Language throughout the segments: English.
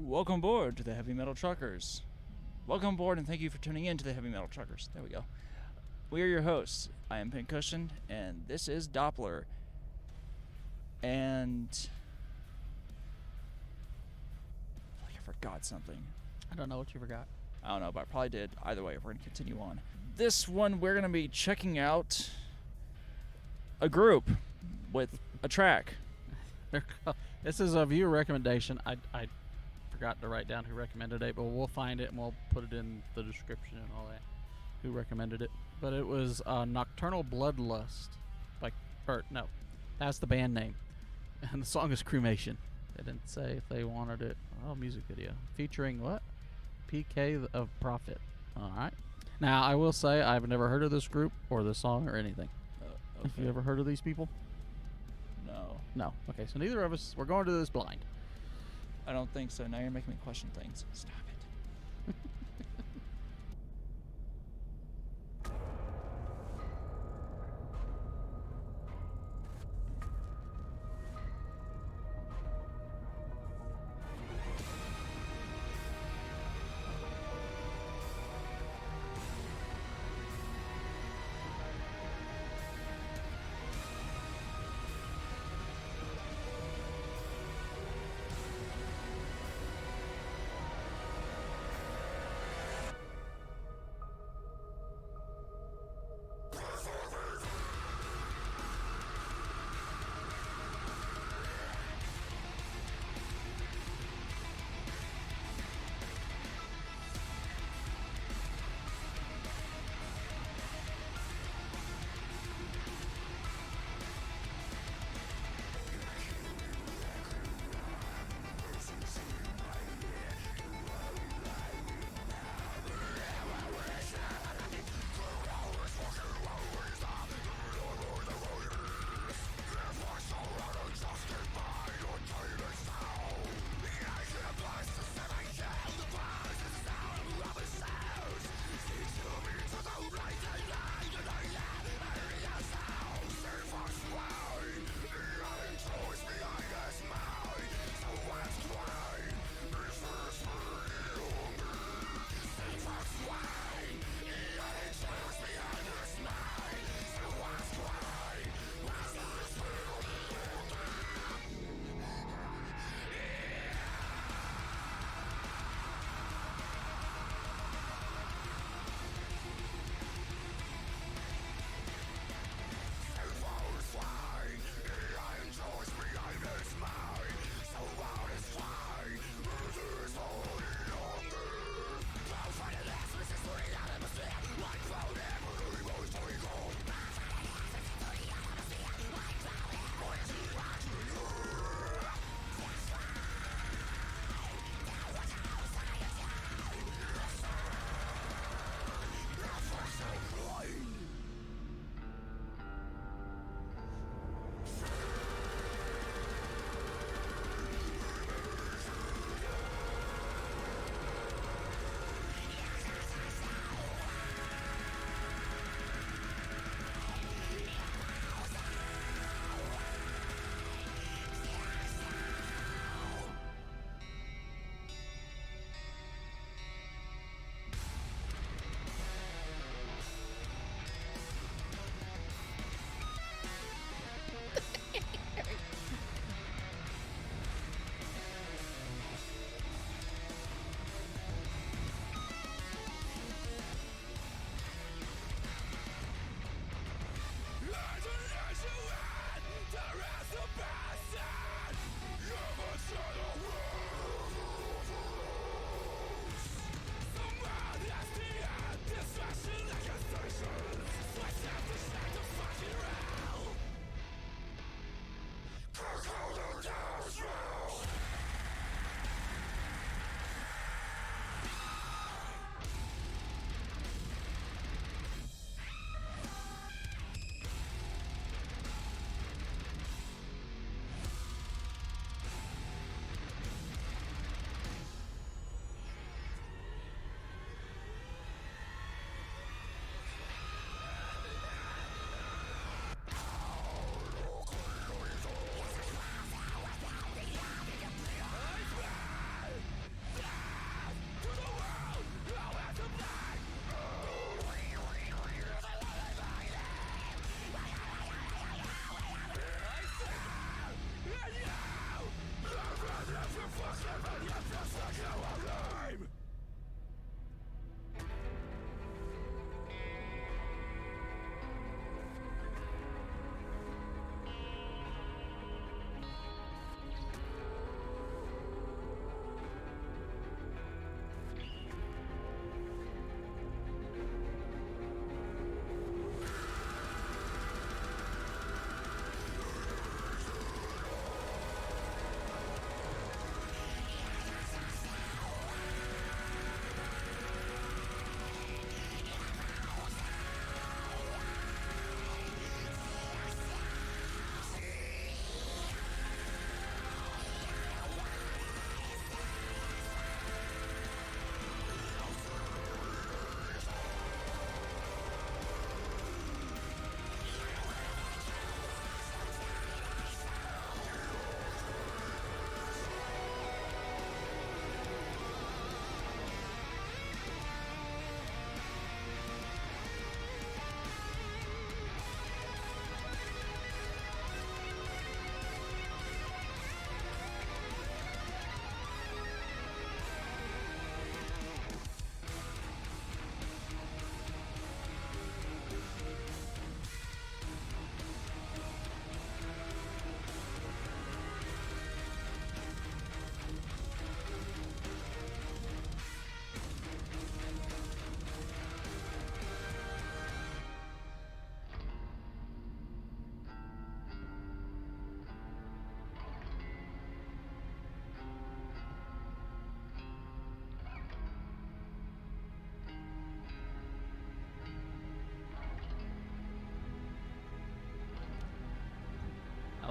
Welcome aboard to the Heavy Metal Truckers. Welcome aboard and thank you for tuning in to the Heavy Metal Truckers. There we go. We are your hosts. I am Pincushion and this is Doppler. And I feel like I forgot something. I don't know what you forgot. I don't know, but I probably did. Either way, we're going to continue on. This one, we're going to be checking out a group with a track. This is a viewer recommendation. I forgot to write down who recommended it, but we'll find it and we'll put it in the description and all that. Who recommended it? But it was Nocturnal Bloodlust. That's the band name. And the song is Cremation. They didn't say if they wanted it. Oh, music video. Featuring what? PK of Profit. Alright. Now, I will say I've never heard of this group or this song or anything. Okay. Have you ever heard of these people? No. No. Okay, so neither of us, we're going to this blind. I don't think so. Now you're making me question things. Stop it.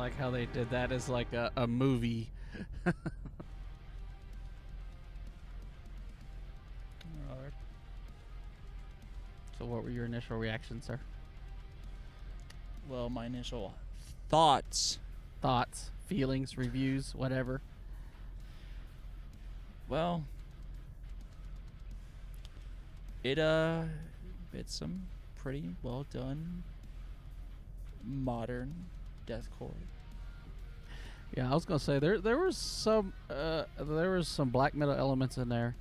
like how they did that as like a movie. Alright. So what were your initial reactions, sir? Well, my initial thoughts. Thoughts, feelings, reviews, whatever. Well, it's some pretty well done modern deathcore. Yeah, I was gonna say there was some black metal elements in there.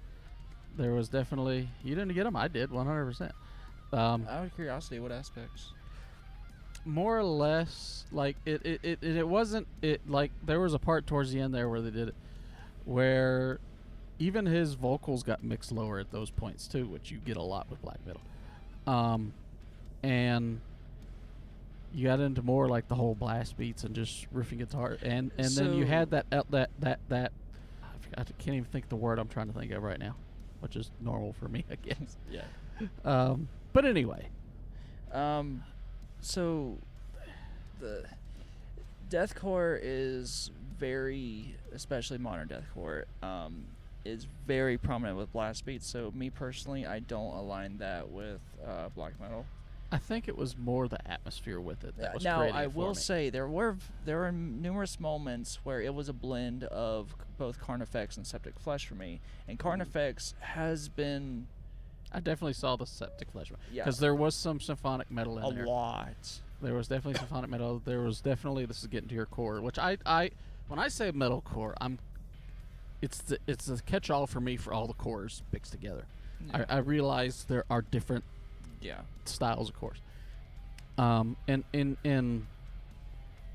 There was definitely, you didn't get them, I did 100%. Out of curiosity, what aspects? More or less, like it wasn't it like there was a part towards the end there where they did it, where even his vocals got mixed lower at those points too, which you get a lot with black metal. And you got into more like the whole blast beats and just riffing guitar, and then you had that I can't even think of the word I'm trying to think of right now, which is normal for me, I guess. Yeah. But anyway, so the deathcore is very, especially modern deathcore, is very prominent with blast beats. So me personally, I don't align that with black metal. I think it was more the atmosphere with it that was now creating I it for will me. say there were numerous moments where it was a blend of both Carnifex and Septic Flesh for me, and Carnifex has been I definitely saw the Septic Flesh Yeah. because there was some symphonic metal in a there. lot. There was definitely symphonic metal. There was definitely, this is getting to your core, which I when I say metalcore, it's the catch-all for me for all the cores mixed together. Yeah. I realize there are different Yeah. styles, of course. And in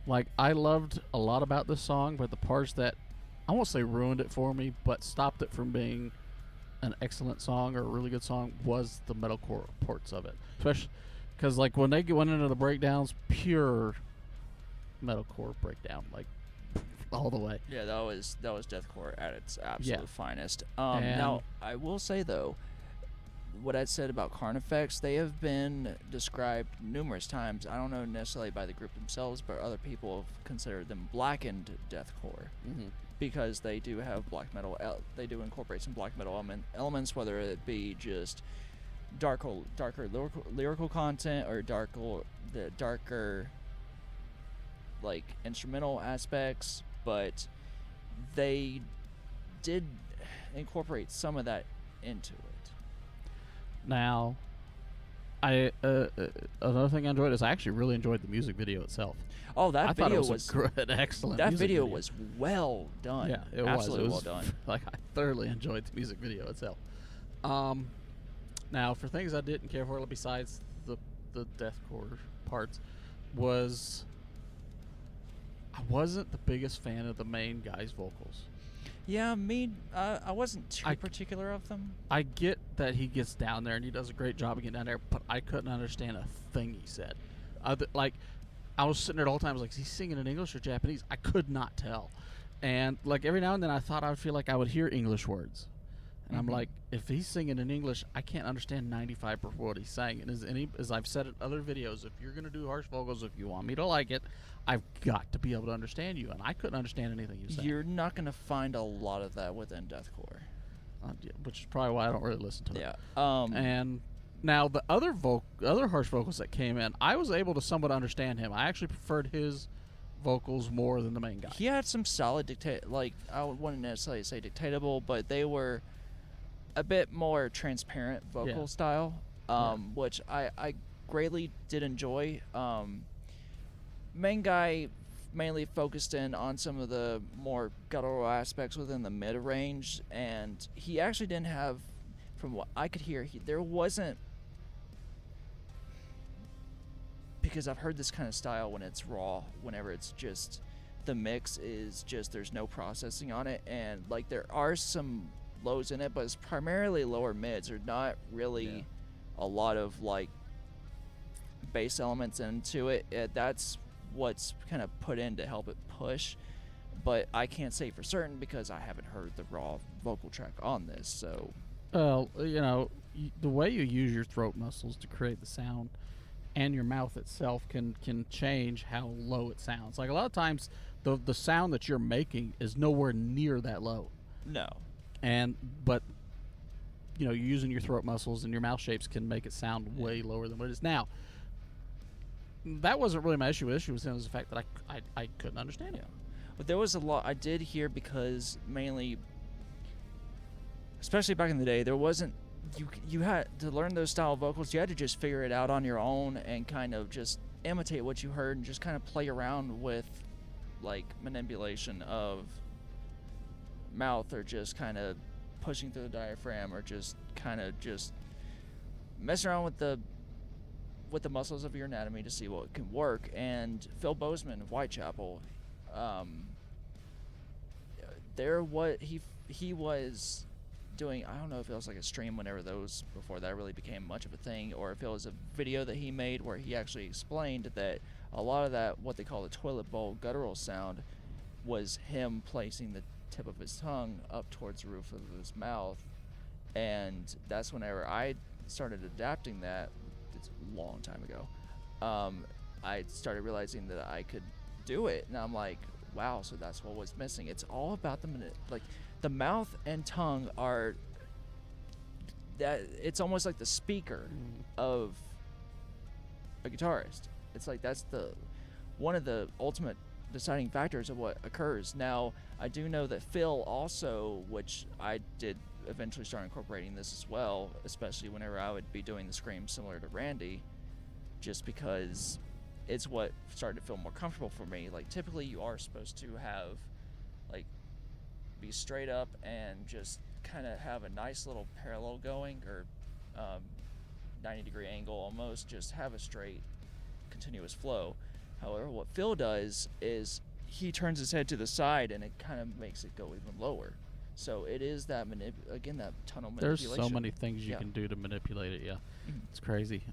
like, I loved a lot about this song, but the parts that I won't say ruined it for me, but stopped it from being an excellent song or a really good song was the metalcore parts of it, especially because like when they went into the breakdowns, pure metalcore breakdown, like all the way. Yeah, that was deathcore at its absolute finest. And Now I will say though, what I said about Carnifex, they have been described numerous times. I don't know necessarily by the group themselves, but other people have considered them blackened deathcore because they do have black metal. They do incorporate some black metal elements, whether it be just darker lyrical content or darker like instrumental aspects, but they did incorporate some of that into it. Now, I another thing I enjoyed is I actually really enjoyed the music video itself. Oh, that I video thought it was a good, excellent. That music video was well done. Yeah, it absolutely was. Well done. Like, I thoroughly enjoyed the music video itself. Now, for things I didn't care for, besides the deathcore parts, was I wasn't the biggest fan of the main guy's vocals. Yeah, I wasn't too particular of them. I get that he gets down there and he does a great job of getting down there, but I couldn't understand a thing he said. Like, I was sitting there the whole time, I was like, is he singing in English or Japanese? I could not tell. And like every now and then I thought I would feel like I would hear English words. And I'm like, if he's singing in English, I can't understand 95% of what he's saying. And as I've said in other videos, if you're going to do harsh vocals, if you want me to like it, I've got to be able to understand you. And I couldn't understand anything you said. You're not going to find a lot of that within deathcore. Yeah, which is probably why I don't really listen to it. Yeah. And now the other harsh vocals that came in, I was able to somewhat understand him. I actually preferred his vocals more than the main guy. He had some solid I wouldn't necessarily say dictatable, but they were a bit more transparent vocal style, which I greatly did enjoy. Main guy mainly focused in on some of the more guttural aspects within the mid-range, and he actually didn't have, from what I could hear, there wasn't, because I've heard this kind of style when it's raw, whenever it's just, the mix is just, there's no processing on it, and like there are some lows in it, but it's primarily lower mids. There's not really a lot of like bass elements into it. That's what's kind of put in to help it push, but I can't say for certain because I haven't heard the raw vocal track on this. So well, the way you use your throat muscles to create the sound and your mouth itself can change how low it sounds. Like a lot of times, the sound that you're making is nowhere near that low, No. but you're using your throat muscles and your mouth shapes can make it sound way lower than what it is now. That wasn't really my issue. The issue was the fact that I couldn't understand it. But there was a lot I did hear, because mainly, especially back in the day, there wasn't, you had to learn those style vocals. You had to just figure it out on your own and kind of just imitate what you heard and just kind of play around with like manipulation of mouth, or just kind of pushing through the diaphragm, or just kind of just messing around with the muscles of your anatomy to see what can work. And Phil Bozeman of Whitechapel, he was doing, I don't know if it was like a stream whenever those, before that really became much of a thing, or if it was a video that he made where he actually explained that a lot of that, what they call the toilet bowl guttural sound, was him placing the tip of his tongue up towards the roof of his mouth. And that's whenever I started adapting that. It's a long time ago. I started realizing that I could do it, and I'm like, wow, so that's what was missing. It's all about the mouth and tongue are that. It's almost like the speaker of a guitarist. It's like that's one of the ultimate deciding factors of what occurs. Now, I do know that Phil also, which I did eventually start incorporating this as well, especially whenever I would be doing the screams similar to Randy, just because it's what started to feel more comfortable for me. Like, typically you are supposed to have, like, be straight up and just kind of have a nice little parallel going, or 90-degree angle almost, just have a straight continuous flow. However, what Phil does is he turns his head to the side, and it kind of makes it go even lower. So it is that that tunnel manipulation. There's so many things you can do to manipulate it. Yeah, it's crazy.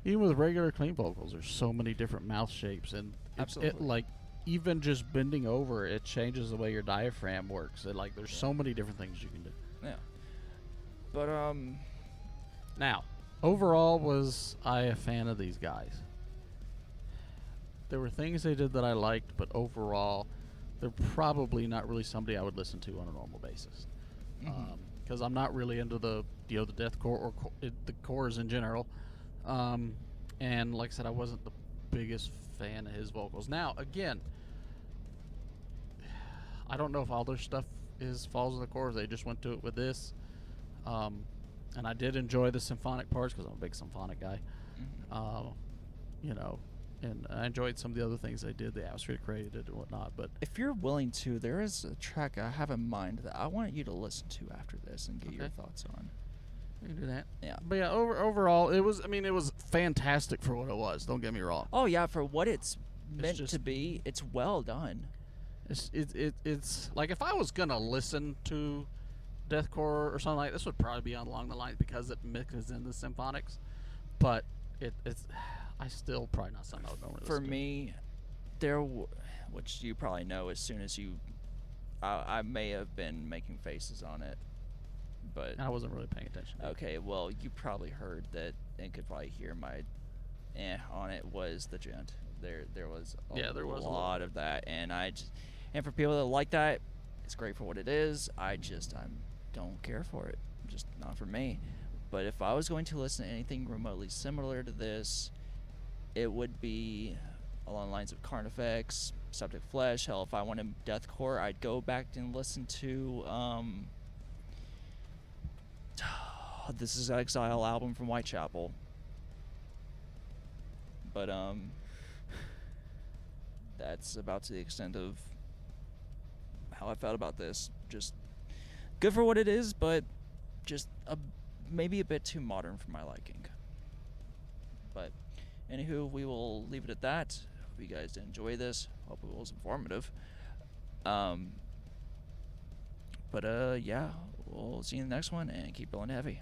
Even with regular clean vocals, there's so many different mouth shapes, and it like even just bending over, it changes the way your diaphragm works. There's so many different things you can do. Yeah. But now, overall, was I a fan of these guys? There were things they did that I liked, but overall, they're probably not really somebody I would listen to on a normal basis. Because I'm not really into the deathcore or the cores in general. And like I said, I wasn't the biggest fan of his vocals. Now, again, I don't know if all their stuff falls in the cores. They just went to it with this. And I did enjoy the symphonic parts because I'm a big symphonic guy. And I enjoyed some of the other things they did, the atmosphere created and whatnot. But if you're willing to, there is a track I have in mind that I want you to listen to after this and get your thoughts on. We can do that. Yeah. But yeah, overall, it was fantastic for what it was. Don't get me wrong. Oh yeah, for what it's meant to be, it's well done. It's like, if I was gonna listen to deathcore or something like this, would probably be along the lines because it mixes in the symphonics. But it's I still probably not something I would normally listen to. For me, which you probably know as soon as I may have been making faces on it, but I wasn't really paying attention. Okay, well, you probably heard that and could probably hear my on it was the gent. There was a lot of that, and and for people that like that, it's great for what it is. I don't care for it. Just not for me. But if I was going to listen to anything remotely similar to this, it would be along the lines of Carnifex, Septic Flesh. Hell, if I wanted deathcore, I'd go back and listen to This Is Exile album from Whitechapel. But that's about to the extent of how I felt about this. Just good for what it is, but just maybe a bit too modern for my liking. But anywho, we will leave it at that. Hope you guys did enjoy this. Hope it was informative. But yeah, we'll see you in the next one, and keep rolling heavy.